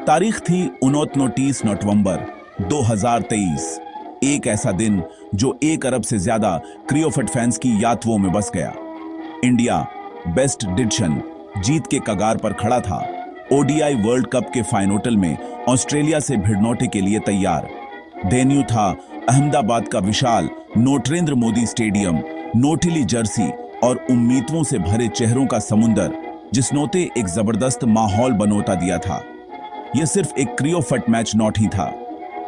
तारीख थी 29 नवंबर 2023। एक ऐसा दिन जो 1 अरब से ज्यादा क्रियोफट फैंस की यादवों में बस गया। इंडिया बेस्ट डिसीजन जीत के कगार पर खड़ा था। ओडीआई वर्ल्ड कप के फाइनल में ऑस्ट्रेलिया से भिड़नौटे के लिए तैयार। वेन्यू था अहमदाबाद का विशाल नरेंद्र मोदी स्टेडियम। नोटिली जर्सी और उम्मीदों से भरे चेहरों का समुंदर जिसनोते एक जबरदस्त माहौल बनोता दिया था। यह सिर्फ एक क्रियोफट मैच नॉट ही था,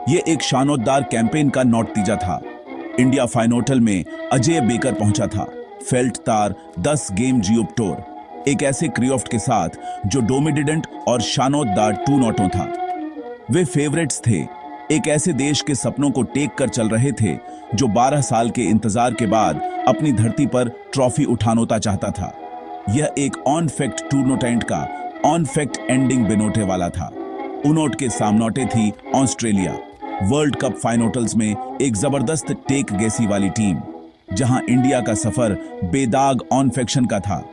यह एक शानदार कैंपेन का नतीजा था। इंडिया फाइनल में अजय बेकर पहुंचा था। फेल्ट तार 10 गेम जियोप्टोर, एक ऐसे क्रियोफ्ट के साथ जो डोमिनेंट और शानदार 2-0 था। वे फेवरेट्स थे, एक ऐसे देश के सपनों को टेक कर चल रहे थे जो 12 साल के इंतजार के बाद अपनी धरती पर ट्रॉफी उठानोता चाहता था। यह एक ऑन फैक्ट टूर्नामेंट का ऑन फैक्ट एंडिंग बिनोटे वाला था। उनोट के सामनोटे थी ऑस्ट्रेलिया, वर्ल्ड कप फाइनल्स में एक जबरदस्त टेक गेसी वाली टीम। जहां इंडिया का सफर बेदाग ऑन फैक्शन का था,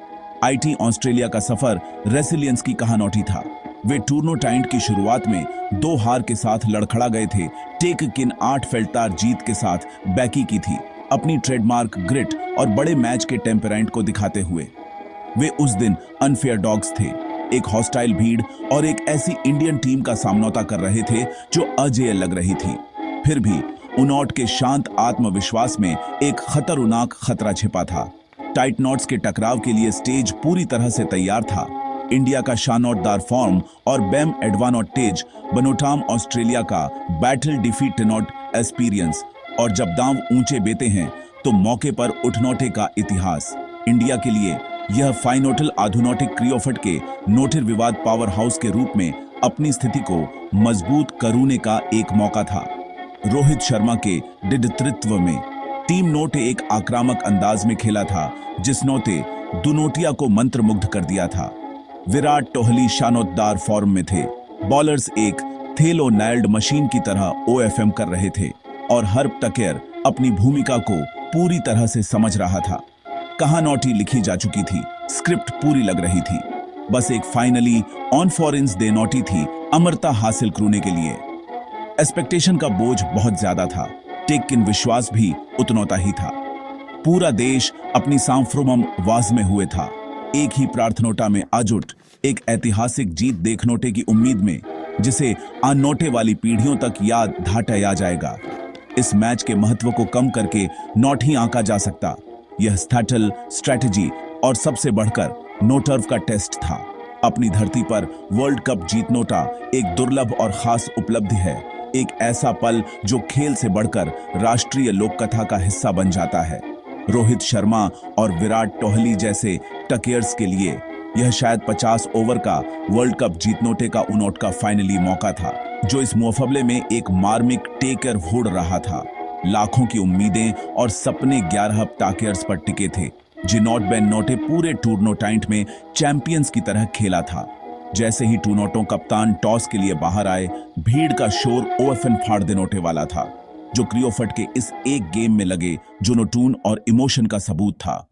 आईटी ऑस्ट्रेलिया का सफर रेसिलियंस की कहानोटी था। वे टूर्नामेंट की शुरुआत में 2 हार के साथ लड़खड़ा गए थे। टेक किन 8 फेल्टार जीत के साथ बैकी की थी, अपनी ट्रेडमार्क ग्रिट और बड़े मैच के टेम्परामेंट को दिखाते हुए। वे उस दिन अनफेयर डॉग्स थे, एक हॉस्टाइल भीड़ और एक ऐसी इंडियन टीम का सामना कर रहे थे जो अजेय लग रही थी। फिर भी उनॉट के शांत आत्मविश्वास में एक खतरनाक खतरा छिपा था। टाइट नॉट्स के टकराव के लिए स्टेज पूरी तरह से तैयार था। इंडिया का शानदार फॉर्म और बैम एडवांटेज बनोटाम ऑस्ट्रेलिया का बैटल डिफीट नॉट एक्सपीरियंस, और जब दांव ऊंचे बेते हैं तो मौके पर उठनौटे का इतिहास। इंडिया के लिए यह फाइनल आधुनिक क्रियोफट के नोटिर पावर हाउस के रूप में अपनी स्थिति को मजबूत करने का एक मौका था। रोहित शर्मा के नेतृत्व में टीम नोटे एक आक्रामक अंदाज में खेला था जिसनोते दुनोटिया को मंत्रमुग्ध कर दिया था। विराट कोहली शानदार फॉर्म में थे। बॉलर्स एक थेलो नाइल्ड मशीन की तरह ओएफएम कर रहे थे और हर टकेयर अपनी भूमिका को पूरी तरह से समझ रहा था। कहानोटी लिखी जा चुकी थी, स्क्रिप्ट पूरी लग रही थी, बस एक फाइनली ऑन फॉरेंस दे नोटी थी अमरता हासिल करने के लिए। एक्सपेक्टेशन का बोझ बहुत ज्यादा था, टेकिन विश्वास भी उतनोता ही था। पूरा देश अपनी सांफ्रोमम वाज में हुए था, एक ही प्रार्थनोटा में आजुट, एक ऐतिहासिक जीत देखनोटे की उम्मीद में, जिसे आनोटे वाली पीढ़ियों तक याद धाटा जाएगा। इस मैच के महत्व को कम करके नॉट ही आंका जा सकता। यह स्थैटल स्ट्रेटजी और सबसे बढ़कर नो टर्व का टेस्ट था। अपनी धरती पर वर्ल्ड कप जीतनोटा एक दुर्लभ और खास उपलब्धि है, एक ऐसा पल जो खेल से बढ़कर राष्ट्रीय लोककथा का हिस्सा बन जाता है। रोहित शर्मा और विराट कोहली जैसे टकेयर्स के लिए यह शायद 50 ओवर का वर्ल्ड कप जीतनोटे का उनोट का फाइनली मौका था, जो इस मुकाबले में एक मार्मिक टेकर होड़ रहा था। लाखों की उम्मीदें और सपने 11 टाकेयर्स पर टिके थे, जिनोट बेन नोटे पूरे टूर्नामेंट में चैंपियंस की तरह खेला था। जैसे ही टूर्नामेंट कप्तान टॉस के लिए बाहर आए, भीड़ का शोर ओएफएन फाड़ देनोटे वाला था, जो क्रियोफट के इस एक गेम में लगे जुनून और इमोशन का सबूत था।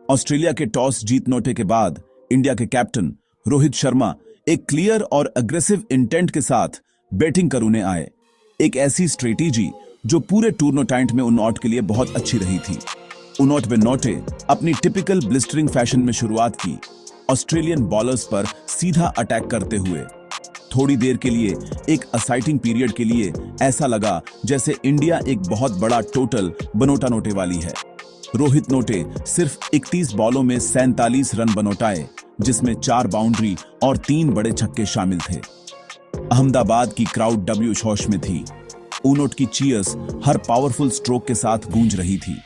ऑस्ट्रेलिया के टॉस जीतनोटे के बाद इंडिया के कैप्टन रोहित शर्मा एक क्लियर और अग्रेसिव इंटेंट के साथ बैटिंग करने आए। एक ऐसी स्ट्रेटेजी जो पूरे टूर्नामेंट में उनॉट के लिए बहुत अच्छी रही थी। उनॉट में नोटे अपनी टिपिकल ब्लिस्टरिंग फैशन में शुरुआत की, ऑस्ट्रेलियन बॉलर्स पर सीधा अटैक करते हुए। थोड़ी देर के लिए, एक एक्साइटिंग पीरियड के लिए, ऐसा लगा जैसे इंडिया एक बहुत बड़ा टोटल बनोटा नोटे वाली है। रोहित नोटे सिर्फ 31 बॉलों में 47 रन बनोटाए, जिसमें 4 बाउंड्री और 3 बड़े छक्के शामिल थे। अहमदाबाद की क्राउड डब्ल्यू होश में थी। उनोट की चीयर्स हर पावरफुल स्ट्रोक के साथ गूंज रही थी।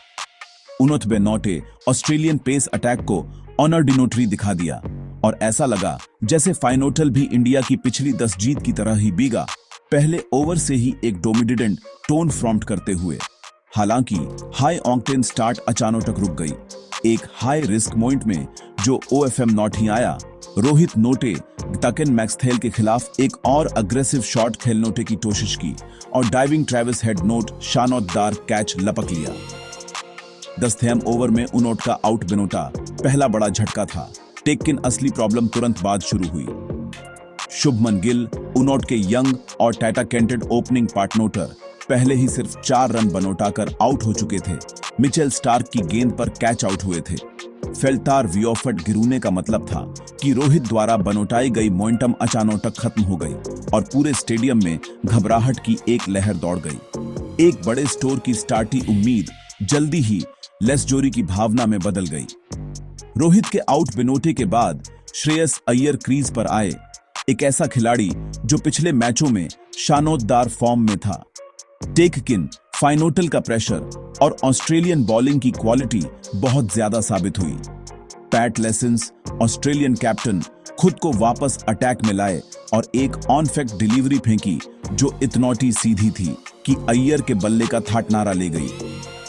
उनोट बे नोटे ऑस्ट्रेलियन पेस अटैक को ऑनरडिनोटरी दिखा दिया और ऐसा लगा जैसे फाइनल भी इंडिया की पिछली 10 जीत की तरह ही बीगा, पहले ओवर से ही एक डोमिनेंट टोन फ्रॉम्ट करते हुए। हालांकि हाई ऑक्टेन स्टार्ट अचानक रुक गई। एक हाई रिस्क पॉइंट में जो ओएफएम नॉट ही आया, रोहित नोटे टकन मैक्सथेल के खिलाफ एक और अग्रेसिव शॉट खेलनोटे की कोशिश की और डाइविंग ट्रेविस हेड नोट शानदार कैच लपक लिया। 10वें ओवर में उनोट का आउट बिनोटा पहला बड़ा झटका था। टेक्किन असली प्रॉब्लम तुरंत बाद शुरू हुई। शुभमन गिल, उनॉट के यंग और टाटा केंटेड ओपनिंग पार्टनर पहले ही सिर्फ 4 रन बनौटाकर आउट हो चुके थे। मिचेल स्टार्क की गेंद पर कैच आउट हुए थे। फेल्तार वियोफट गिरूने का मतलब था कि रोहित द्वारा बनौटाई गई मोमेंटम अचानक खत्म हो गई और पूरे स्टेडियम में घबराहट की एक लहर दौड़ गई। एक बड़े स्टोर की स्टार्टी उम्मीद जल्दी ही लेस जोरी की भावना में बदल गई। रोहित के आउट बिनोटे के बाद श्रेयस अय्यर क्रीज पर आए, एक ऐसा खिलाड़ी जो पिछले मैचों में शानदार फॉर्म में था। टेक्किन, फाइनोटल का प्रेशर और ऑस्ट्रेलियन बॉलिंग की क्वालिटी बहुत ज्यादा साबित हुई। पैट लेसिन्स, ऑस्ट्रेलियन कैप्टन, खुद को वापस अटैक में लाए और एक ऑन फैक्ट डिलीवरी फेंकी जो इतनौटी सीधी थी कि अय्यर के बल्ले का थाटनारा ले गई।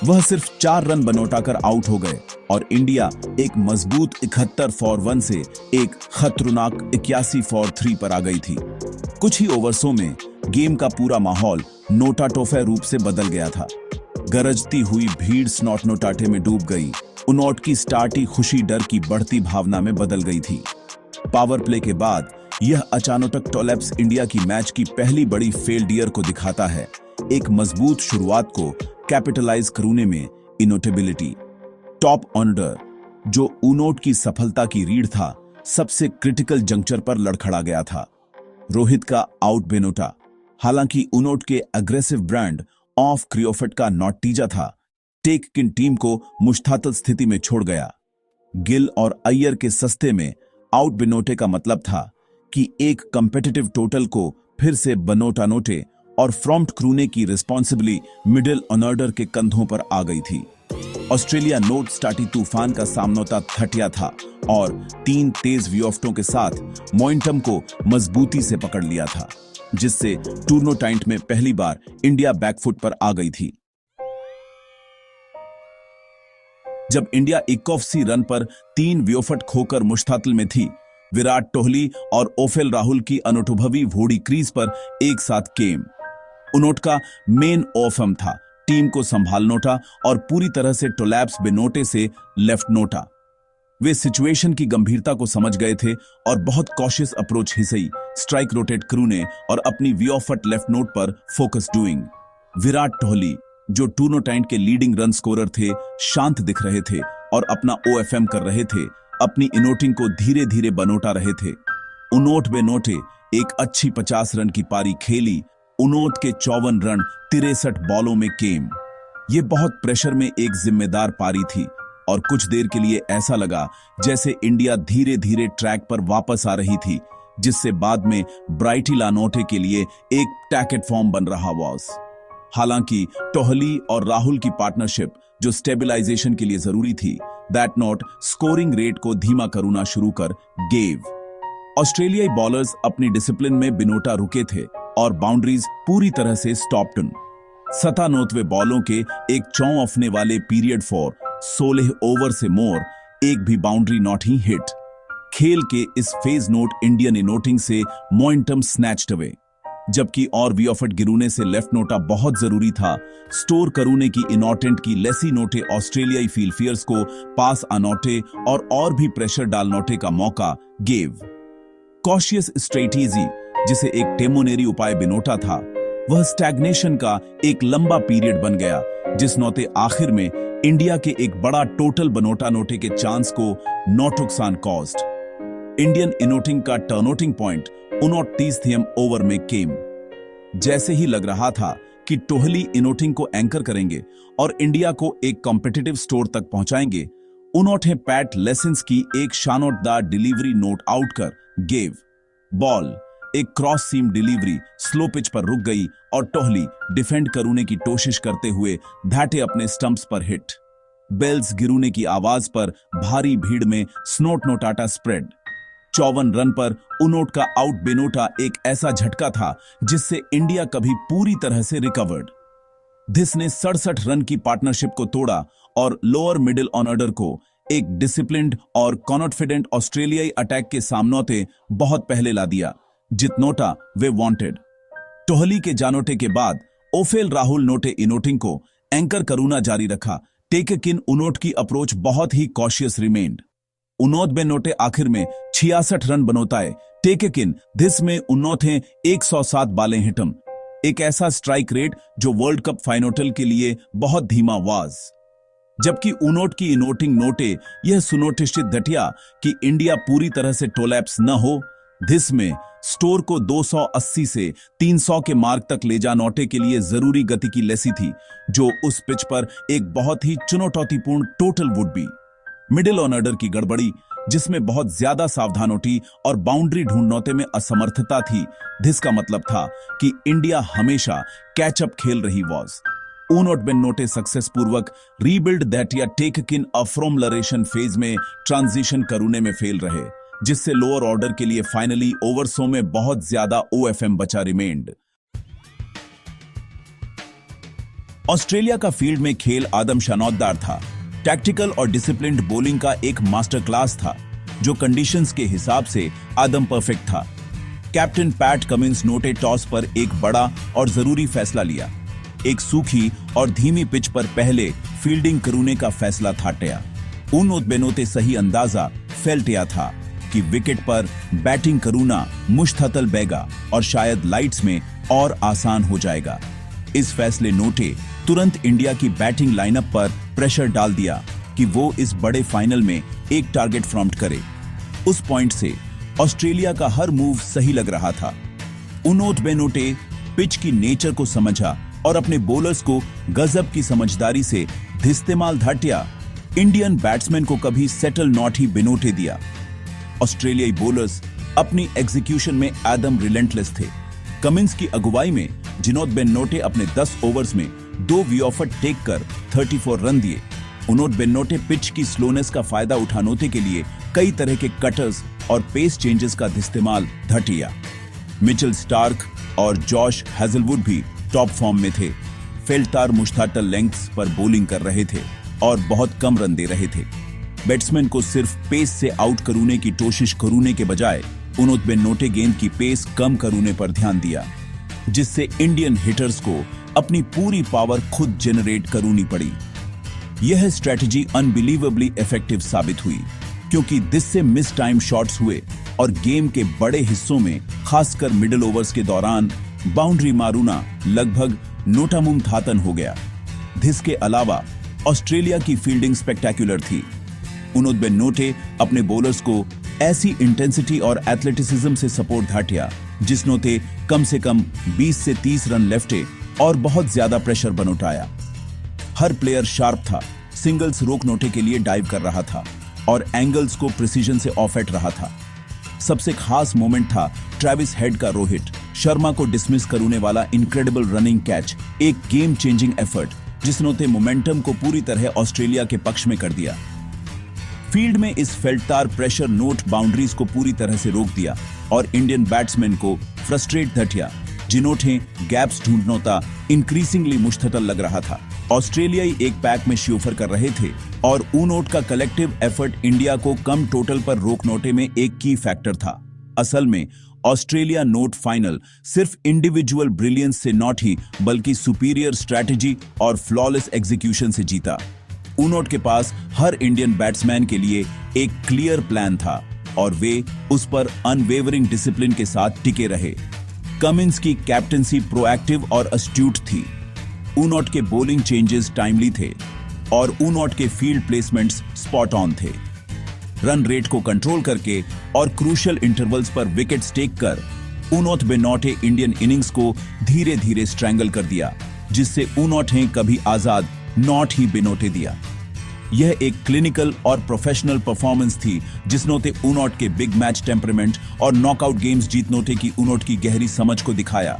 वह सिर्फ 4 रन बनौटाकर आउट हो गए और इंडिया एक मजबूत 71 फॉर 1 से एक खतरनाक 81 फॉर 3 पर आ गई थी। कुछ ही ओवर्सों में गेम का पूरा माहौल नोटाटोफे रूप से बदल गया था। गरजती हुई भीड़ स्नॉट नोटाटे में डूब गई। उनॉट की स्टार्टी खुशी डर की बढ़ती भावना में बदल गई थी। पावर प्ले के बाद यह अचानक टोलैप्स इंडिया की मैच की पहली बड़ी फेल्डियर को दिखाता है। एक मजबूत शुरुआत को कैपिटलाइज करने में इनोटेबिलिटी। टॉप ऑर्डर जो उनॉट की सफलता की रीढ़ था, सबसे क्रिटिकल जंक्चर पर लड़खड़ा गया था। रोहित का आउट बेनोटा, हालांकि उनॉट के अग्रेसिव ब्रांड ऑफ क्रियोफट का नतीजा था, टेक्किन टीम को मुश्तातल स्थिति में छोड़ गया। गिल और अय्यर के सस्ते में आउट बिनोटे का मतलब था कि एक कंपेटिटिव टोटल को फिर से बनोटानोटे और फ्रॉम्प्ट क्रूने की रिस्पॉन्सिबिलिटी मिडिल ऑर्डर के कंधों पर आ गई थी। ऑस्ट्रेलिया नोट स्टार्टी तूफान का सामना थटिया था और 3 तेज वियोफ्टों के साथ मोमेंटम को मजबूती से पकड़ लिया था, जिससे टूर्नामेंट में पहली बार इंडिया बैकफुट पर आ गई थी। जब इंडिया 81 रन पर 3 वियोफट खोकर मुश्तातिल में थी, विराट कोहली और ओफेल राहुल की अनुभवी घोड़ी क्रीज पर एक साथ केम। उनॉट का मेन ऑफम था टीम को संभालनोटा और पूरी तरह से टोलैप्स बिनोटे से लेफ्ट नोटा। वे सिचुएशन की गंभीरता को समझ गए थे और बहुत कॉशियस अप्रोच हिसई स्ट्राइक रोटेट क्रूने और अपनी वियोफट लेफ्ट नोट पर फोकस डूइंग। विराट कोहली जो टूर्नामेंट के लीडिंग रन स्कोरर थे, शांत दिख रहे थे और अपना ओएफएम कर रहे थे, अपनी इनोटिंग को धीरे धीरे बनोटा रहे थे। उनॉट बेनोटे एक अच्छी 50 रन की पारी खेली। उनॉट के 54 रन 63 बॉलों में केम। ये बहुत प्रेशर में एक जिम्मेदार पारी थी और कुछ देर के लिए ऐसा लगा जैसे इंडिया धीरे धीरे ट्रैक पर वापस आ रही थी, जिससे बाद में ब्राइटी लानोटे के लिए एक टैकेट फॉर्म बन रहा वॉज। हालांकि कोहली और राहुल की पार्टनरशिप जो स्टेबलाइजेशन के लिए जरूरी थी, दैट नॉट स्कोरिंग रेट को धीमा करना शुरू कर गेव। ऑस्ट्रेलियाई बॉलर्स अपनी डिसिप्लिन में बिनोटा रुके थे और बाउंड्रीज पूरी तरह से स्टॉप्ड। 97 बॉलों के एक चौंफने वाले पीरियड फॉर 16 ओवर से मोर, एक भी बाउंड्री नॉट ही हिट। खेल के इस फेज नोट इंडियन इनोटिंग से मोमेंटम स्नैच्ड अवे, जबकि और वियोफट गिरूने से लेफ्ट नोटा बहुत जरूरी था। स्टोर करूने की इनोटेंट की लेसी नोटे ऑस्ट्रेलियाई फील्डफियर्स को पास अनोटे और भी प्रेशर डालनोटे का मौका गेव। कॉशियस स्ट्रेटेजी जिसे एक टेमोनेरी उपाय बिनोटा था, वह स्टैग्नेशन का एक लंबा पीरियड बन गया, जिस नोटे आखिर में इंडिया के एक बड़ा टोटल बनोटा नोटे के चांस को नुकसान कॉस्ट। इंडियन इनोटिंग का टर्नोटिंग पॉइंट 29 ओवर में केम। जैसे ही लग रहा था कि कोहली इनोटिंग को एंकर करेंगे और इंडिया को एक कॉम्पिटिटिव स्टोर तक पहुंचाएंगे, उन्होंने पैट लेसिन्स की एक शानदार डिलीवरी नोट आउट कर गेव। बॉल एक क्रॉस सीम डिलीवरी स्लो पिच पर रुक गई और कोहली डिफेंड करने की कोशिश करते हुए धाटे अपने स्टंप्स पर हिट। बेल्स गिरूने की आवाज पर भारी भीड़ में स्नोट नोटाटा स्प्रेड। 54 रन पर उनॉट का आउट बेनोटा एक ऐसा झटका था जिससे इंडिया कभी पूरी तरह से रिकवर्ड। दिस ने 67 रन की पार्टनरशिप को तोड़ा और लोअर मिडिल ऑर्डर को एक डिसिप्लिन्ड और कॉन्फिडेंट ऑस्ट्रेलियाई अटैक के सामने बहुत पहले ला दिया, जितनोटा वे वांटेड। कोहली के जानोटे के बाद ओफेल राहुल नोटे इनोटिंग को एंकर करूना जारी रखा। टेक्किन उनॉट की अप्रोच बहुत ही कॉशियस रिमेन्ड। उनोत बेनोटे आखिर में 66 रन बनोताए टेकेकिन दिस में उन्नोथे 107 बालें हिटम, एक ऐसा स्ट्राइक रेट जो वर्ल्ड कप फाइनल के लिए बहुत धीमा वाज। जबकि उनोट की इनोटिंग नोटे यह सुनोटिश्चित घटिया कि इंडिया पूरी तरह से टोलैप्स न हो। दिस में स्टोर को 280 से 300 के मार्क तक ले जा नोटे के लिए जरूरी गति की लेसी थी, जो उस पिच पर एक बहुत ही चुनौतीपूर्ण total would be. Middle order की गड़बड़ी, जिसमें बहुत ज्यादा सावधानोटी और बाउंड्री ढूंढनौते में असमर्थता थी, जिसका मतलब था कि इंडिया हमेशा कैचअप खेल रही वॉज। उनोट बेनोटे सक्सेस पूर्वक रीबिल्ड दैट या टेक इन अफ्रोमलरेशन फेज में ट्रांजिशन करूने में फेल रहे, जिससे लोअर ऑर्डर के लिए फाइनली ओवरसों में बहुत ज्यादा ओएफएम बचा रिमेंड। ऑस्ट्रेलिया का फील्ड में खेल आदम शानौतदार था। टैक्टिकल और डिसिप्लिन्ड बॉलिंग का एक मास्टर क्लास था, जो कंडीशंस के हिसाब से आदम परफेक्ट था। कैप्टन पैट कमिंस नोटे टॉस पर एक बड़ा और जरूरी फैसला लिया। एक सूखी और धीमी पिच पर पहले फील्डिंग करूने का फैसला थाटया। उनोत बेनोते सही अंदाजा फैल्टिया था कि विकेट पर बैटिंग करूना मुश्ततल बेगा और शायद लाइट्स में और आसान हो जाएगा। इस फैसले नोटे तुरंत इंडिया की बैटिंग लाइनअप पर प्रेशर डाल दिया कि वो इस बड़े फाइनल में एक टारगेट प्रॉम्प्ट करे। उस पॉइंट से ऑस्ट्रेलिया का हर मूव सही लग रहा था। उनोट बेनोटे पिच की नेचर को समझा और अपने बॉलर्स को गजब की समझदारी से इस्तेमाल धाटिया। इंडियन बैट्समैन को कभी सेटल नॉट ही बेनोटे दिया। ऑस्ट्रेलियाई बॉलर्स अपनी एग्जीक्यूशन में आदम रिलेंटलेस थे। कमिंस की अगुवाई में जिनोत बेनोटे अपने 10 ओवर्स में 2 विकेट टेक कर 34 रन दिए। उनोट बेनोटे पिच की स्लोनेस का फायदा उठाने के लिए कई तरह के कटर्स और पेस चेंजेस का इस्तेमाल घटिया। मिचेल स्टार्क और जॉश हैजलवुड भी टॉप फॉर्म में थे। फेल्टार मुश्तातल लेंथ्स पर बॉलिंग कर रहे थे और बहुत कम रन दे रहे थे। बैट्समैन को सिर्फ पेस से आउट करूने की कोशिश करूने के बजाय उनोत बेनोटे गेंद की पेस कम करूने पर ध्यान दिया, जिससे इंडियन हिटर्स को अपनी पूरी पावर खुद जनरेट करनी पड़ी। यह स्ट्रेटजी अनबिलीवेबली इफेक्टिव साबित हुई, क्योंकि जिससे मिस टाइम शॉट्स हुए और गेम के बड़े हिस्सों में खासकर मिडिल ओवर्स के दौरान बाउंड्री मारूना लगभग नोटामुम धातन हो गया। इसके अलावा ऑस्ट्रेलिया की फील्डिंग स्पेक्टेक्युलर थी। उनोत बेनोटे अपने बॉलर्स को ऐसी इंटेंसिटी और एथलेटिसिज्म से सपोर्ट धाटिया जिसनों कम से कम 20 से 30 रन लेफ्टे और बहुत ज्यादा प्रेशर बनोटाया। हर प्लेयर शार्प था, सिंगल्स रोक नोटे के लिए डाइव कर रहा था और एंगल्स को प्रिसीजन से ऑफ एट रहा था। सबसे खास मोमेंट था ट्रेविस हेड का रोहित शर्मा को डिसमिस करने वाला इनक्रेडिबल रनिंग कैच, एक गेम चेंजिंग एफर्ट जिसनों मोमेंटम को पूरी तरह ऑस्ट्रेलिया के पक्ष में कर दिया। फील्ड में इस फेल्टार प्रेशर नोट बाउंड्रीज को पूरी तरह से रोक दिया और इंडियन बैट्समैन को फ्रस्ट्रेट धटिया, जिनोठे गैप्स ढूंढनोता इंक्रीजिंगली मुश्ततल लग रहा था। ऑस्ट्रेलियाई एक पैक में श्योफर कर रहे थे और उनोट का कलेक्टिव एफर्ट इंडिया को कम टोटल पर रोक नोटे में एक की फैक्टर था। असल में ऑस्ट्रेलिया नोट फाइनल सिर्फ इंडिविजुअल ब्रिलियंस से नॉट ही बल्कि सुपीरियर स्ट्रैटेजी और फ्लॉलेस एग्जीक्यूशन से जीता। उनोट के पास हर इंडियन बैट्समैन के लिए एक क्लियर प्लान था और वे उस पर अनवेवरिंग डिसिप्लिन के साथ टिके रहे। कमिंस की कैप्टनसी प्रोएक्टिव और अस्ट्यूट थी। उनोट के बॉलिंग चेंजेस टाइमली थे और उनोट के फील्ड प्लेसमेंट्स स्पॉट ऑन थे। रन रेट को कंट्रोल करके और क्रूशियल इंटरवल्स पर विकेट्स टेक कर उनोट बेनोटे इंडियन इनिंग्स को धीरे धीरे स्ट्रैंगल कर दिया, जिससे उनोट ने कभी आजाद नॉट ही बेनोटे दिया। यह एक क्लिनिकल और प्रोफेशनल परफॉर्मेंस थी जिसनों उनोट के बिग मैच टेम्परामेंट और नॉकआउट गेम्स जीतनों की उनोट की गहरी समझ को दिखाया।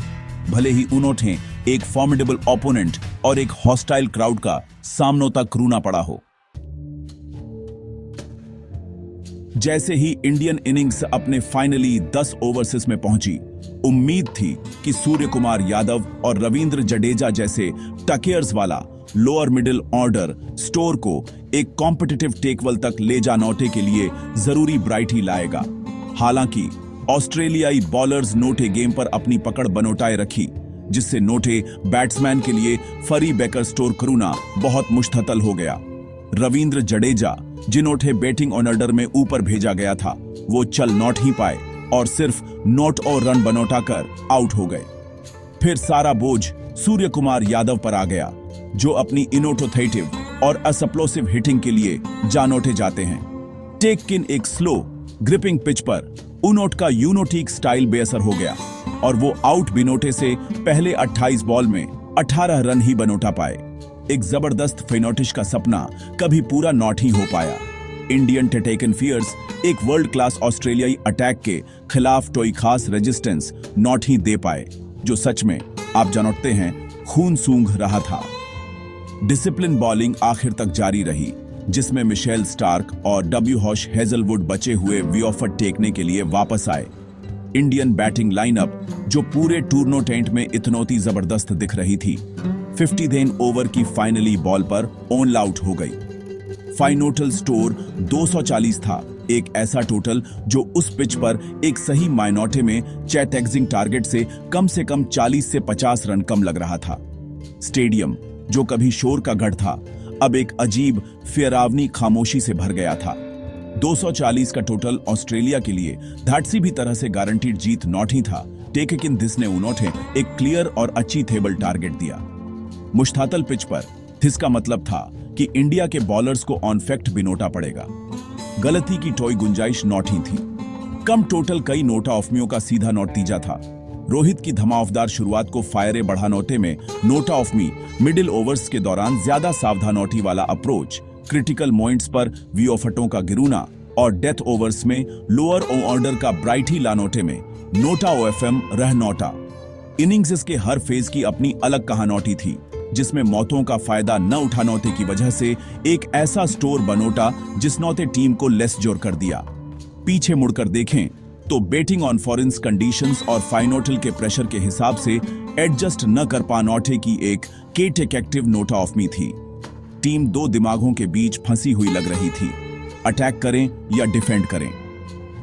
भले ही उनोट ने एक फॉर्मिडेबल ओपोनेंट और एक हॉस्टाइल क्राउड का सामना तक करूना पड़ा हो। जैसे ही इंडियन इनिंग्स अपने फाइनली 10 ओवर्सेस में पहुंची, उम्मीद थी कि सूर्य कुमार यादव और रविंद्र जडेजा जैसे टकेयर्स वाला लोअर मिडिल ऑर्डर स्टोर को एक कॉम्पिटिटिव टेकवल तक ले जाने के लिए जरूरी ब्राइटी लाएगा। हालांकि ऑस्ट्रेलियाई बॉलर्स नोटे गेम पर अपनी पकड़ बनोटाए रखी, जिससे नोटे बैट्समैन के लिए फरी बेकर स्टोर करूना बहुत मुश्ततल हो गया। रविंद्र जडेजा जिन्होंने बैटिंग ऑर्डर में ऊपर भेजा गया था वो चल नॉट ही पाए और सिर्फ नॉट और रन बनौटा कर आउट हो गए। फिर सारा बोझ सूर्य कुमार यादव पर आ गया, जो अपनी इनोवेटिव और असप्लोसिव हिटिंग के लिए जानोटे जाते हैं। टेक एक स्लो ग्रिपिंग पिच पर उनोट का यूनोटिक स्टाइल बेअसर हो गया और वो आउट बिनोटे से पहले 28 बॉल में 18 रन ही बनोटा पाए। एक जबरदस्त फेनोटिश का सपना कभी पूरा नॉट ही हो पाया। इंडियन टेटेकन फियर्स एक वर्ल्ड क्लास ऑस्ट्रेलियाई अटैक के खिलाफ कोई खास रेजिस्टेंस नॉट ही दे पाए, जो सच में आप जानते हैं खून सूंघ रहा था। डिसिप्लिन बॉलिंग आखिर तक जारी रही, जिसमें मिशेल स्टार्क और डब्ल्यू हॉश हेजलवुड बचे हुए वियोफट टेकने के लिए वापस आए। इंडियन बैटिंग लाइनअप जो पूरे टूर्नामेंट में इतनोती जबरदस्त दिख रही थी, 50 ओवर की फाइनली बॉल पर ऑन आउट हो गई। फाइनल स्कोर 240 था, एक ऐसा टोटल जो उस पिच पर एक सही मायनोटे में चैट एग्जिंग टारगेट से कम 40 से 50 रन कम लग रहा था। स्टेडियम जो कभी शोर का गढ़ था, अब एक अजीब फिरावनी खामोशी से भर गया था। 240 का टोटल ऑस्ट्रेलिया के लिए धाटसी भी तरह से गारंटीड जीत नॉट ही था। टेकिन दिस ने उन्होंने एक क्लियर और अच्छी थेबल टारगेट दिया। मुश्तातल पिच पर इसका मतलब था कि इंडिया के बॉलर्स को ऑन फैक्ट भी नोटा पड़ेगा। गलती की कोई गुंजाइश नॉट ही थी। कम टोटल कई नोटा ऑफमियों का सीधा नोट तीजा था। रोहित की धमाकेदार शुरुआत को फायरे बढ़ानोटे में NOTA of me, middle overs के दौरान ज्यादा सावधानोटी वाला अप्रोच, क्रिटिकल पॉइंट्स पर वियोफटों का गिरूना और डेथ ओवर्स में लोअर ऑर्डर का ब्राइट ही लानोटे में नोटा ओएफएम रह नोटा। इनिंग्स के हर फेज की अपनी अलग कहानोटी थी, जिसमें मौतों का फायदा न उठानोते की वजह से एक ऐसा स्टोर बनोटा जिसनोते टीम को लेस जोर कर दिया। पीछे मुड़कर देखें तो बैटिंग ऑन फॉरेंस कंडीशंस और फाइनोटल के प्रेशर के हिसाब से एडजस्ट न कर पानोटे की एक केटेकेक्टिव नोटा ऑफ मी थी। टीम दो दिमागों के बीच फंसी हुई लग रही थी, अटैक करें या डिफेंड करें।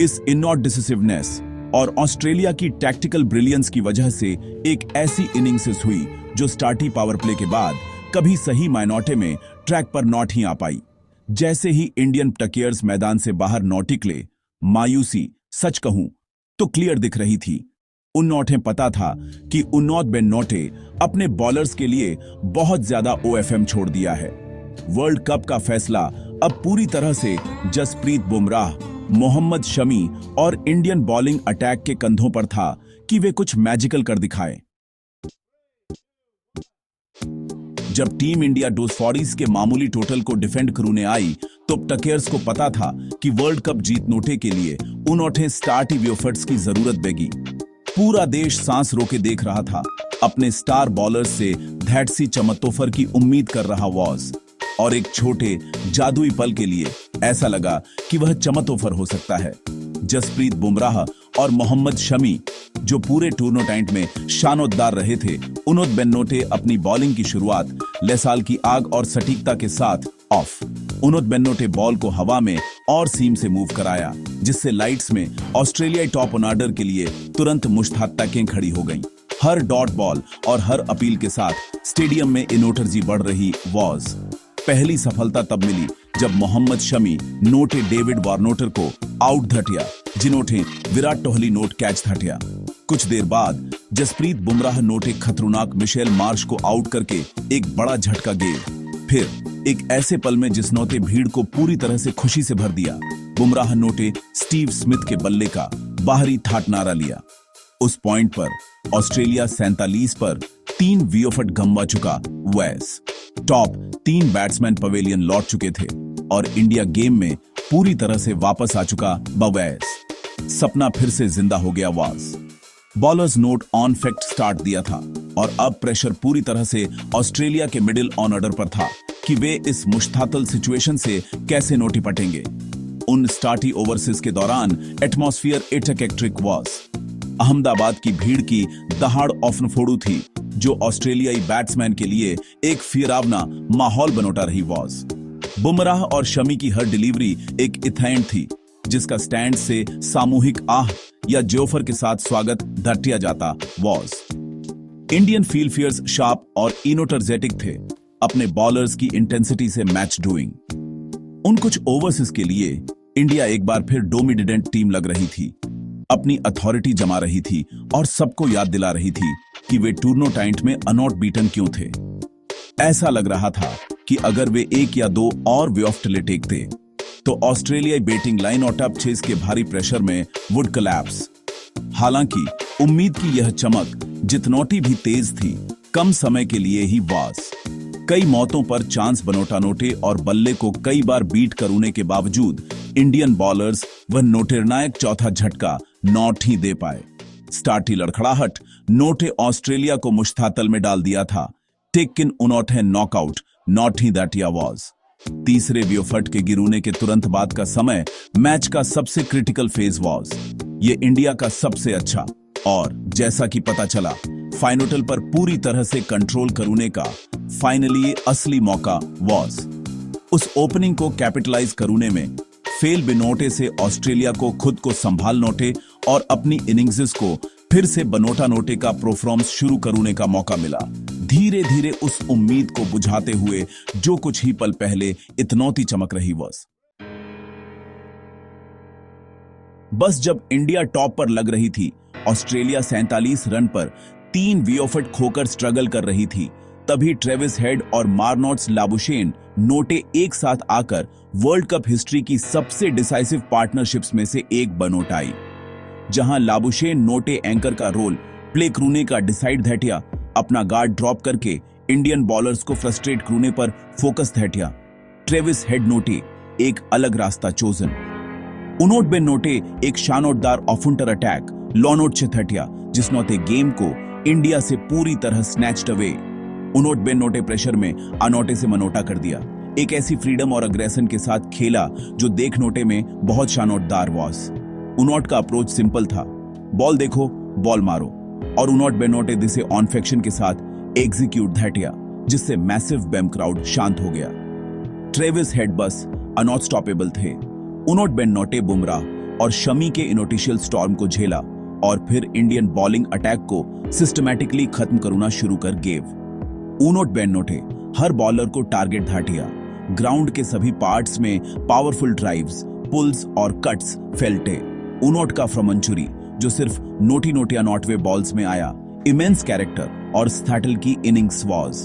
इस इनॉट डिसिसिवनेस और ऑस्ट्रेलिया की टैक्टिकल ब्रिलियंस की वजह से एक ऐसी इनिंग्स हुई जो स्टार्टी पावर प्ले के बाद कभी सही मायनोटे में ट्रैक पर नॉट ही आ पाई। जैसे ही इंडियन टकियर्स मैदान से बाहर नॉट निकले, मायूसी सच कहूं तो क्लियर दिख रही थी। उन्होंने पता था कि उन्नोत बेन नोटे अपने बॉलर्स के लिए बहुत ज्यादा ओएफएम छोड़ दिया है। वर्ल्ड कप का फैसला अब पूरी तरह से जसप्रीत बुमराह, मोहम्मद शमी और इंडियन बॉलिंग अटैक के कंधों पर था कि वे कुछ मैजिकल कर दिखाएं। जब टीम इंडिया 240 के मामूली टोटल को डिफेंड करने आई तो टकेर्स को पता था कि वर्ल्ड कप जीत नोटे के लिए उन्होंने स्टार्टी व्यूफर्ट्स की जरूरत बेगी। पूरा देश सांस रोके देख रहा था, अपने स्टार बॉलर्स से धैटसी चमत्तोफर की उम्मीद कर रहा वॉज, और एक छोटे जादुई पल के लिए ऐसा लगा कि वह चमत्तोफर हो सकता है। जसप्रीत बुमराह और मोहम्मद शमी जो पूरे टूर्नामेंट में शानोद्दार रहे थे, उन्होंने बेन नोटे अपनी बॉलिंग की शुरुआत लेसाल की आग और सटीकता के साथ ऑफ। उन्होंने बेन नोटे बॉल को हवा में और सीम से मूव कराया, जिससे लाइट्स में ऑस्ट्रेलियाई टॉप ऑर्डर के लिए तुरंत मुश्तातकें खड़ी हो गईं। हर डॉट बॉल और हर अपील के साथ स्टेडियम में इनोटर्जी बढ़ रही वॉज। पहली सफलता तब मिली जब मोहम्मद शमी नोटे डेविड वार्नोटर को आउट धटिया, जिन्होंने विराट कोहली नोट कैच धटिया। कुछ देर बाद जसप्रीत बुमराह नोटे खतरनाक मिशेल मार्श को आउट करके एक बड़ा झटका गेंद। फिर एक ऐसे पल में जिसनोते भीड़ को पूरी तरह से खुशी से भर दिया, बुमराह नोटे स्टीव स्मिथ के बल्ले का बाहरी थाट नारा लिया। उस पॉइंट पर ऑस्ट्रेलिया 47 पर 3 वियोफट गंवा चुका वैस। टॉप 3 बैट्समैन पवेलियन लौट चुके थे और इंडिया गेम में पूरी तरह से वापस आ चुका बवैस। सपना फिर से जिंदा हो गया was. Bowlers note on fact start दिया था और अब प्रेशर पूरी तरह से ऑस्ट्रेलिया के मिडिल ऑन ऑर्डर पर था कि वे इस मुश्तातल सिचुएशन से कैसे नोटी पटेंगे। उन स्टार्टी ओवरसीज के दौरान एटमॉस्फियर इलेक्ट्रिक वाज। अहमदाबाद की भीड़ की दहाड़ ऑफन फोड़ू थी, जो ऑस्ट्रेलियाई बैट्समैन के लिए एक फिरावना माहौल बनोटा रही वॉज। बुमराह और शमी की हर डिलीवरी एक इथेंट थी, जिसका स्टैंड से सामूहिक आह या जोफर के साथ स्वागत धटिया जाता वॉज। इंडियन फील्डफियर्स शार्प और इनोटर्जेटिक थे, अपने बॉलर्स की इंटेंसिटी से मैच डूइंग। उन कुछ ओवर्स के लिए इंडिया एक बार फिर डोमिनेंट टीम लग रही थी, अपनी अथॉरिटी जमा रही थी और सबको याद दिला रही थी कि वे टूर्नामेंट में अनॉट बीटन क्यों थे। ऐसा लग रहा था कि अगर वे एक या दो और वे ऑफ टले टेकते तो ऑस्ट्रेलियाई बैटिंग लाइन और टॉप चेस के भारी प्रेशर में वुड कोलैप्स। हालांकि उम्मीद की यह चमक जितनौटी भी तेज थी, कम समय के लिए ही वास। कई मौतों पर चांस बनोटा नोटे और बल्ले को कई बार बीट करने के बावजूद इंडियन बॉलर्स वह निर्णायक चौथा झटका नॉट ही दे पाए। स्टार्टी लड़खड़ाहट नोटे ऑस्ट्रेलिया को मुश्तातल में डाल दिया था। टेकिन उनॉट है नॉकआउट, नॉट ही दैट या वॉज। तीसरे विकेट के गिरने के तुरंत बाद का समय मैच का सबसे क्रिटिकल फेज वॉज। ये इंडिया का सबसे अच्छा और जैसा कि पता चला फाइनल पर पूरी तरह से कंट्रोल करने का फाइनली असली मौका वॉज। उस ओपनिंग को कैपिटलाइज करने में फेल बिनोटे से ऑस्ट्रेलिया को खुद को संभाल नोटे और अपनी इनिंग्स को फिर से बनोटा नोटे का परफॉर्मेंस शुरू करने का मौका मिला। धीरे धीरे उस उम्मीद को बुझाते हुए जो कुछ ही पल पहले इतनौती चमक रही वॉज। बस जब इंडिया टॉप पर लग रही थी, ऑस्ट्रेलिया 47 रन पर 3 विकेट खोकर स्ट्रगल कर रही थी, तभी ट्रेविस हेड और मार्नोट्स लाबुशेन नोटे एक साथ आकर वर्ल्ड कप हिस्ट्री की सबसे डिसाइसिव पार्टनरशिप्स में से एक बनोट आई। जहां लाबुशेन नोटे एंकर का रोल प्ले करने का डिसाइड धैटिया, अपना गार्ड ड्रॉप करके इंडियन बॉलर्स को फ्रस्ट्रेट करने पर फोकस धैटिया, ट्रेविस हेड नोटे एक अलग रास्ता चोजन। उनोट बेन नोटे एक शानदार ऑफुंटर अटैक लॉनोट छठटिया जिसनोते गेम को इंडिया से पूरी तरह स्नैच्ड अवे। उनोट बेन नोटे प्रेशर में अनोटे से मनोटा कर दिया, एक ऐसी फ्रीडम और अग्रेशन के साथ खेला जो देख नोटे में बहुत शानदार वॉज। उनोट का अप्रोच सिंपल था, बॉल देखो बॉल मारो, और उनोट बेन नोटे दिसे ऑन फैक्शन के साथ एग्जीक्यूट धैटिया, जिससे मैसिव बेम क्राउड शांत हो गया। ट्रेविस हेड बस अनॉट स्टॉपेबल थे। उनोट बेन नोटे बुमराह और शमी के इनोटिशियल स्टॉर्म को झेला और फिर इंडियन बॉलिंग अटैक को सिस्टमैटिकली खत्म करना शुरू कर गेव। उनोट बेन नोटे हर बॉलर को टारगेट धाटिया, ग्राउंड के सभी पार्ट्स में पावरफुल ड्राइव्स, पुल्स और कट्स फैलटे। उनोट का फ्रमंचुरी जो सिर्फ नोटिया नॉटवे बॉल्स में आया, इमेंस कैरेक्टर और स्टैटल की इनिंग्स वॉज।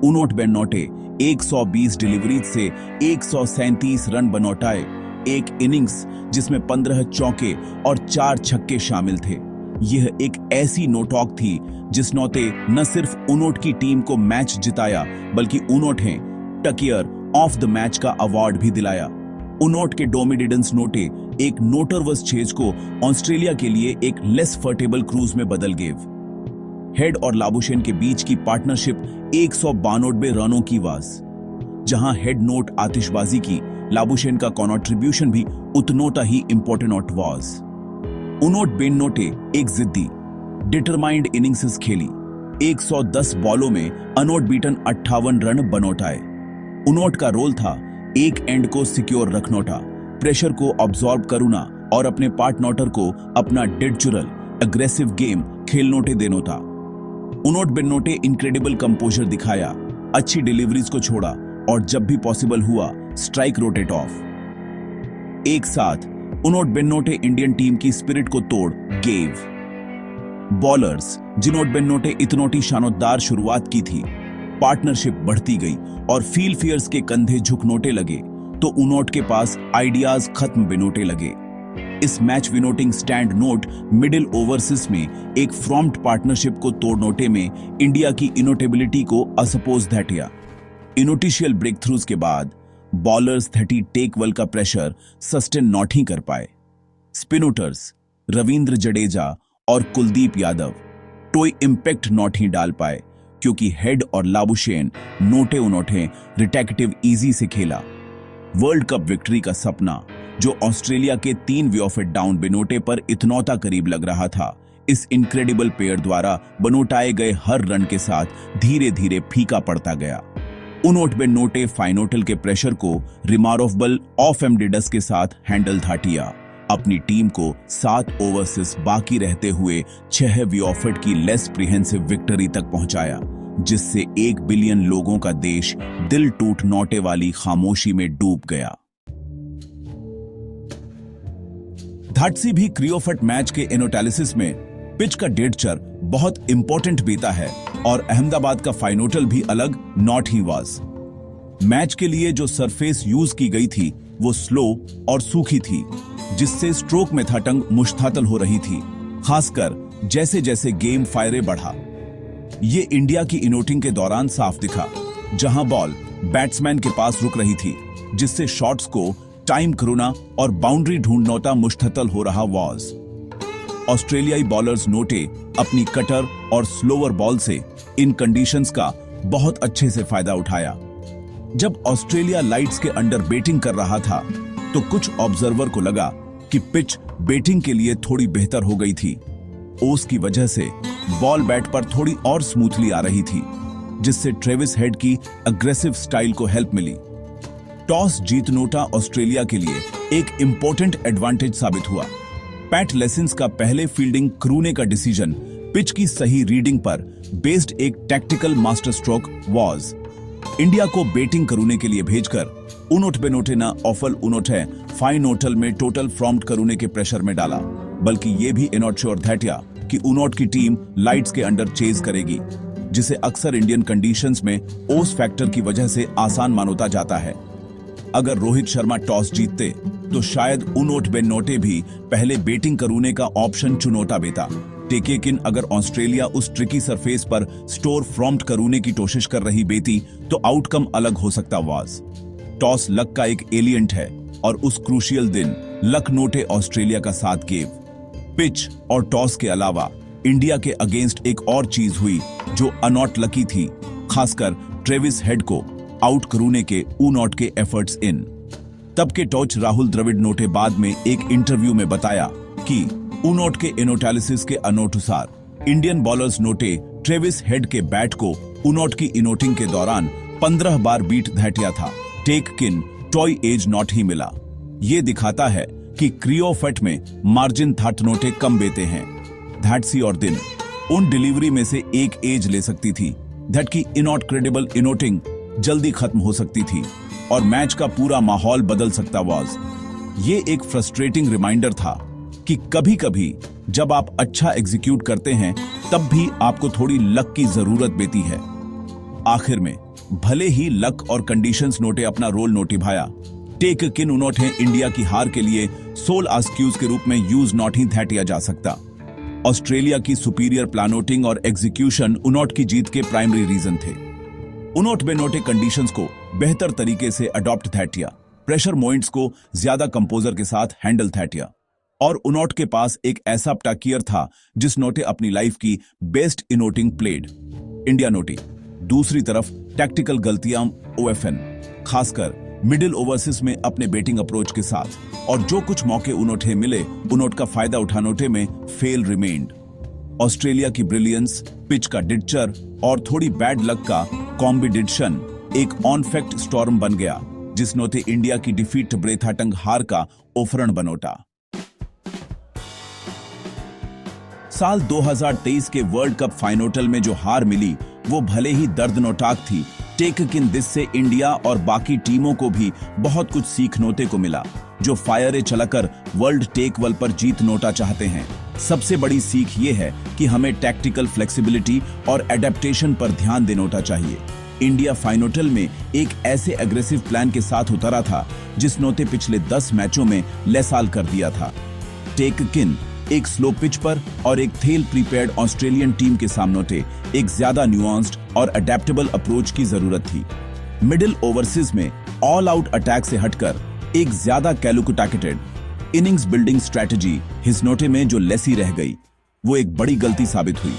उनोट बेन नोटे 120 डिलीवरीज से 137 रन बनौटाए, एक इनिंग्स जिसमें 15 चौके और 4 छक्के शामिल थे। यह एक ऐसी नोटॉक थी जिसनोते न सिर्फ उनोट की टीम को मैच जिताया बल्कि उनोट है टकियर ऑफ द मैच का अवार्ड भी दिलाया। उनोट के डोमिनेंस नोटे एक नोटरवस चेज को ऑस्ट्रेलिया के लिए एक लेस फर्टेबल क्रूज में बदल गेव। हेड और लाबुशेन के बीच की पार्टनरशिप 192 रनों की वास, जहां हेड नोट आतिशबाजी की, लाबुशेन का कॉन्ट्रीब्यूशन भी उतनोटा ही इंपॉर्टेंट वाज। उनोट बेन नोटे एक जिद्दी डिटरमाइंड इनिंग्स खेली, 110 बॉलों में अनोट बीटन 58 रन बनौटाए। उनोट का रोल था एक एंड को सिक्योर रखनोटा, प्रेशर को ऑब्जॉर्ब करूना और अपने पार्टनर को अपना डेडचुरल अग्रेसिव गेम खेलनोटे देनोटा। उनोट बेन नोटे इनक्रेडिबल कंपोजर दिखाया, अच्छी डिलीवरीज को छोड़ा और जब भी पॉसिबल हुआ स्ट्राइक रोटेट ऑफ। एक साथ उनोट बेन नोटे इंडियन टीम की स्पिरिट को तोड़ गेव। बॉलर्स जिनोट बेन नोटे इतनोटी शानदार शुरुआत की थी, पार्टनरशिप बढ़ती गई और फील फियर्स के कंधे झुकनोटे लगे तो उनोट के पास आइडियाज खत्म बिनोटे लगे। इस मैच विनोटिंग स्टैंड नोट मिडिल ओवरसीज में एक फ्रॉम्प्ट पार्टनरशिप को तोड़नोटे में इंडिया की इनोटेबिलिटी को असपोज धैटिया। इनोटिशियल ब्रेक थ्रूज के बाद बॉलर्स 30 टेक वेल का प्रेशर सस्टेन नॉट ही कर पाए। स्पिनोटर्स रविंद्र जडेजा और कुलदीप यादव टोई इंपैक्ट नॉट ही डाल पाए क्योंकि हेड और लाबुशेन नोटे उनोटे रिटेक्टिव इजी से खेला। वर्ल्ड कप विक्ट्री का सपना जो ऑस्ट्रेलिया के 3 विकेट डाउन बिनोटे पर इतनौता करीब लग रहा था, इस इनक्रेडिबल पेयर द्वारा बनोटाए गए हर रन के साथ धीरे धीरे फीका पड़ता गया। उनोट बेन नोटे फाइनोटल के प्रेशर को रिमार्वेबल ऑफ एमडिडस के साथ हैंडल धाटिया, अपनी टीम को 7 ओवर्स बाकी रहते हुए 6 विकेट की लेस प्रिहेंसिव विक्ट्री तक पहुंचाया, जिससे 1 बिलियन लोगों का देश दिल टूट नोटे वाली खामोशी में डूब गया। धाटसी भी क्रियोफट मैच के एनोटैलिसिस में पिच का डेडचर बहुत इंपॉर्टेंट बीता है और अहमदाबाद का फाइनोटल भी अलग नॉट ही वाज। मैच के लिए जो सरफेस यूज की गई थी वो स्लो और सूखी थी, जिससे स्ट्रोक में थटंग मुश्तातल हो रही थी, खासकर जैसे जैसे गेम फायरे बढ़ा। ये इंडिया की इनोटिंग के दौरान साफ दिखा, जहां बॉल बैट्समैन के पास रुक रही थी, जिससे शॉट्स को टाइम करुना और बाउंड्री ढूंढनौता मुश्ततल हो रहा वाज। ऑस्ट्रेलियाई बॉलर्स नोटे अपनी कटर और स्लोअर बॉल से इन कंडीशंस का बहुत अच्छे से फायदा उठाया। जब ऑस्ट्रेलिया लाइट्स के अंडर बैटिंग कर रहा था तो कुछ ऑब्जर्वर को लगा कि पिच बैटिंग के लिए थोड़ी बेहतर हो गई थी। ओस की वजह से बॉल बैट पर थोड़ी और स्मूथली आ रही थी, जिससे ट्रेविस हेड की अग्रेसिव स्टाइल को हेल्प मिली। टॉस जीत नोटा ऑस्ट्रेलिया के लिए एक इंपॉर्टेंट एडवांटेज साबित हुआ। पैट लेसिन्स का पहले फील्डिंग क्रूने का डिसीजन पिच की सही रीडिंग पर बेस्ड एक tactical master stroke was. India को बैटिंग करूने के लिए भेजकर उनोट बेनोटे न ऑफल उनोटे फाइनोटल में टोटल फ्रॉम्प्ट करूने के प्रेशर में डाला, बल्कि ये भी इनॉट श्योर थैटिया कि उनोट की टीम लाइट्स के अंडर चेज करेगी, जिसे अक्सर इंडियन कंडीशंस में ओस फैक्टर की वजह से आसान मानोता जाता है। अगर रोहित शर्मा टॉस जीतते तो शायद उनोट बेनोटे भी पहले बैटिंग करूने का ऑप्शन चुनौता बेता, लेकिन अगर ऑस्ट्रेलिया उस ट्रिकी सरफेस पर स्टोर फ्रॉम्प्ट करूने की कोशिश कर रही बेती तो आउटकम अलग हो सकता वाज। टॉस लक का एक एलियंट है और उस क्रूशियल दिन लक नोटे ऑस्ट्रेलिया का साथ गेव। पिच और टॉस के अलावा इंडिया के अगेंस्ट एक और चीज हुई जो अनॉट लकी थी, खासकर ट्रेविस हेड को आउट करूने के नॉट के एफर्ट्स इन। तब के टॉच राहुल द्रविड़ नोटे बाद में एक इंटरव्यू में बताया कि नोट के इनोटैलिसिस के अनुसार इंडियन बॉलर्स नोटे ट्रेविस हेड के बैट को नोट की इनोटिंग के दौरान 15 बार बीट धैटिया था, टेक किन टॉय एज नॉट ही मिला। ये दिखाता है कि क्रियोफट में मार्जिन थाट नोटे कम बेते हैं। धाटसी और दिन उन डिलीवरी में से एक एज ले सकती थी, दैट की इनॉट क्रेडिबल इनोटिंग जल्दी खत्म हो सकती थी और मैच का पूरा माहौल बदल सकता वाज। ये एक फ्रस्ट्रेटिंग रिमाइंडर था कि कभी-कभी जब आप अच्छा एग्जीक्यूट करते हैं तब भी आपको थोड़ी लक की जरूरत बेती है। आखिर में भले ही लक और कंडीशंस नोटे अपना रोल निभाया, टेक किन उनोटे इंडिया की हार के लिए सोल आस्क्यूज के रूप में यूज नॉट ही धैटिया जा सकता। ऑस्ट्रेलिया की सुपीरियर प्लानोटिंग और एग्जीक्यूशन उनोट की जीत के प्राइमरी रीजन थे। उनोट बेनोटे कंडीशंस को बेहतर तरीके से अडॉप्ट थैटिया, प्रेशर पॉइंट्स को ज्यादा कंपोजर के साथ हैंडल थैटिया, और उनोट के पास एक ऐसा पटाकियर था जिस नोटे अपनी लाइफ की बेस्ट इनोटिंग प्लेड। इंडिया नोटी दूसरी तरफ टैक्टिकल गलतियां ओएफएन, खासकर मिडिल ओवर्सेस में अपने बैटिंग अप्रोच के साथ, और जो कुछ मौके उनोटे मिले उनोट का फायदा उठानोटे में फेल रिमेन्ड। ऑस्ट्रेलिया की ब्रिलियंस, पिच का डिडचर और थोड़ी बैड लक का कॉम्बिनेशन एक ऑन फैक्ट स्टॉर्म बन गया, जिस नोते इंडिया की डिफीट ब्रेथाटंग हार का ओफरण बनोटा। साल 2023 के वर्ल्ड कप फाइनोटल में जो हार मिली वो भले ही दर्दनाक थी, टेक किन दिस से इंडिया और बाकी टीमों को भी बहुत कुछ सीखनोते को मिला, जो फायरे चलाकर वर्ल्ड टेक वर्ल्ड पर जीत नोटा चाहते हैं। सबसे बड़ी सीख ये है कि हमें टैक्टिकल फ्लेक्सिबिलिटी और एडेप्टेशन पर ध्यान देनोटा चाहिए। इंडिया फाइनोटल में एक ऐसे एग्रेसिव प्लान के साथ उतरा था जिस नोते पिछले 10 मैचों में लेसाल कर दिया था। टेक किन एक स्लो पिच पर और एक थेल प्रीपेयर्ड ऑस्ट्रेलियन टीम के सामने एक ज्यादा न्यूआंस्ड और अडेप्टेबल अप्रोच की जरूरत थी। मिडिल ओवरसीज में ऑल आउट अटैक से हटकर एक ज्यादा कैलकुलेटेड इनिंग्स बिल्डिंग स्ट्रेटजी हिज नोटे में जो लेसी रह गई, वो एक बड़ी गलती साबित हुई।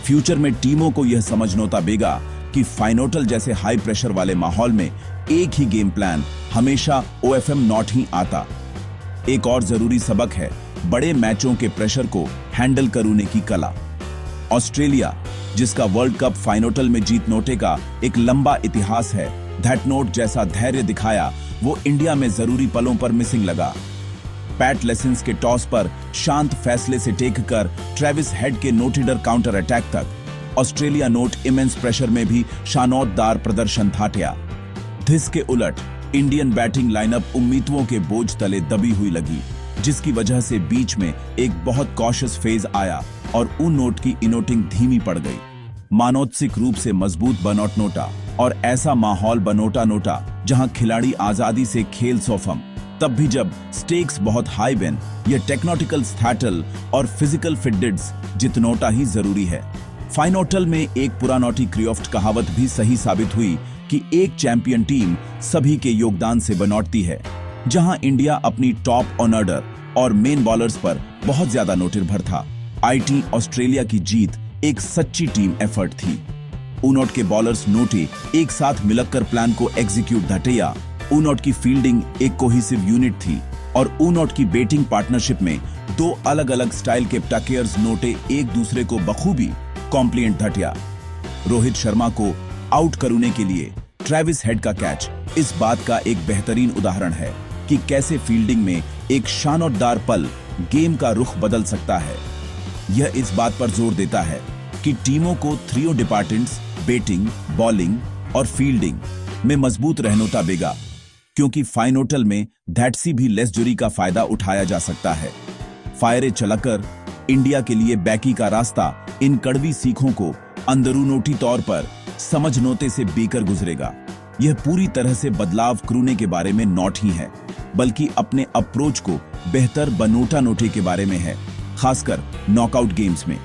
फ्यूचर में टीमों को यह समझनोता बेगा कि फाइनोटल जैसे हाई प्रेशर वाले माहौल में एक ही गेम प्लान हमेशा ओएफएम नॉट ही आता। एक और जरूरी सबक है बड़े मैचों के प्रेशर को हैंडल करने की कला। ऑस्ट्रेलिया, जिसका वर्ल्ड कप फाइनोटल में जीत नोटे का एक लंबा इतिहास है, दैट नोट जैसा धैर्य दिखाया वो इंडिया में जरूरी पलों पर मिसिंग लगा। पैट लेसिन्स के टॉस पर शांत फैसले से टेक कर ट्रेविस हेड के नोटिडर काउंटर अटैक तक, ऑस्ट्रेलिया नोट इमेंस प्रेशर में भी शानौतदार प्रदर्शन थाटिया। इसके उलट इंडियन बैटिंग लाइनअप उम्मीदों के बोझ तले दबी हुई लगी, जिसकी वजह से बीच में एक बहुत कॉशियस फेज आया और उन नोट की इनोटिंग धीमी पड़ गई। मानोचिक रूप से मजबूत बनोट नोटा और ऐसा माहौल बनोटा नोटा जहां खिलाड़ी आजादी से खेल सोफम, तब भी जब स्टेक्स बहुत हाई बेन, ये टेक्नोटिकल स्थैटल और फिजिकल फिटनेस जितनोटा ही जरूरी है। फाइनोटल में एक पुरानोटी क्रियोफ्ट कहावत भी सही साबित हुई कि एक चैंपियन टीम सभी के योगदान से बनौटती है। जहां इंडिया अपनी टॉप ऑर्डर और मेन बॉलर्स पर बहुत ज्यादा निर्भर था, आईटी ऑस्ट्रेलिया की जीत एक सच्ची टीम एफर्ट थी। उनोट के बॉलर्स नोटे एक साथ मिलकर प्लान को एग्जीक्यूट धटेया। उनोट की फील्डिंग एक कोहिसिव यूनिट थी और उनोट की बैटिंग पार्टनरशिप में दो अलग अलग स्टाइल के प्टाकेयर्स नोटे एक दूसरे को बखूबी कॉम्प्लीमेंट धटिया। रोहित शर्मा को आउट करने के लिए ट्रेविस हेड का कैच इस बात का एक बेहतरीन उदाहरण है कि कैसे फील्डिंग में एक शानदार पल गेम का रुख बदल सकता है। यह इस बात पर जोर देता है कि टीमों को थ्रियो डिपार्टमेंट्स बैटिंग, बॉलिंग और फील्डिंग में मजबूत रहनोता बेगा, क्योंकि फाइनोटल में दैट्सी भी लेस जुरी का फायदा उठाया जा सकता है। फायरे चलाकर इंडिया के लिए बैकी का रास्ता इन कड़वी सीखों को अंदरूनोटी तौर पर समझनोते से बेकर गुजरेगा। यह पूरी तरह से बदलाव करूने के बारे में नॉट ही है, बल्कि अपने अप्रोच को बेहतर बनोटा नोटे के बारे में है, खासकर नॉकआउट गेम्स में।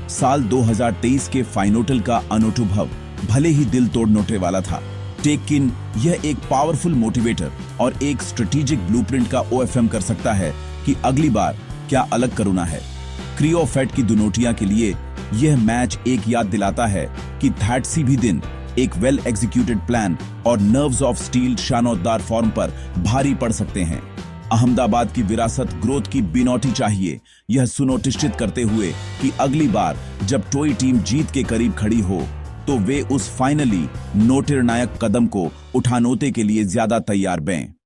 साल 2023 के फाइनोटल का अनुभव भले ही दिल तोड़ नोटे वाला था, लेकिन यह एक पावरफुल मोटिवेटर और एक स्ट्रेटेजिक ब्लूप्रिंट का ओएफएम कर सकता है कि अगली बार क्या अलग करना है। क्रियोफेट की दुनोटियां के लिए यह मैच एक याद दिलाता है कि दैट्सी भी दिन एक वेल एग्जीक्यूटेड प्लान और नर्व्स ऑफ स्टील शानदार फॉर्म पर भारी पड़ सकते हैं। अहमदाबाद की विरासत ग्रोथ की बिनौटी चाहिए, यह सुनिश्चित करते हुए कि अगली बार जब टॉय टीम जीत के करीब खड़ी हो तो वे उस फाइनली निर्णायक कदम को उठानोते के लिए ज्यादा तैयार बें।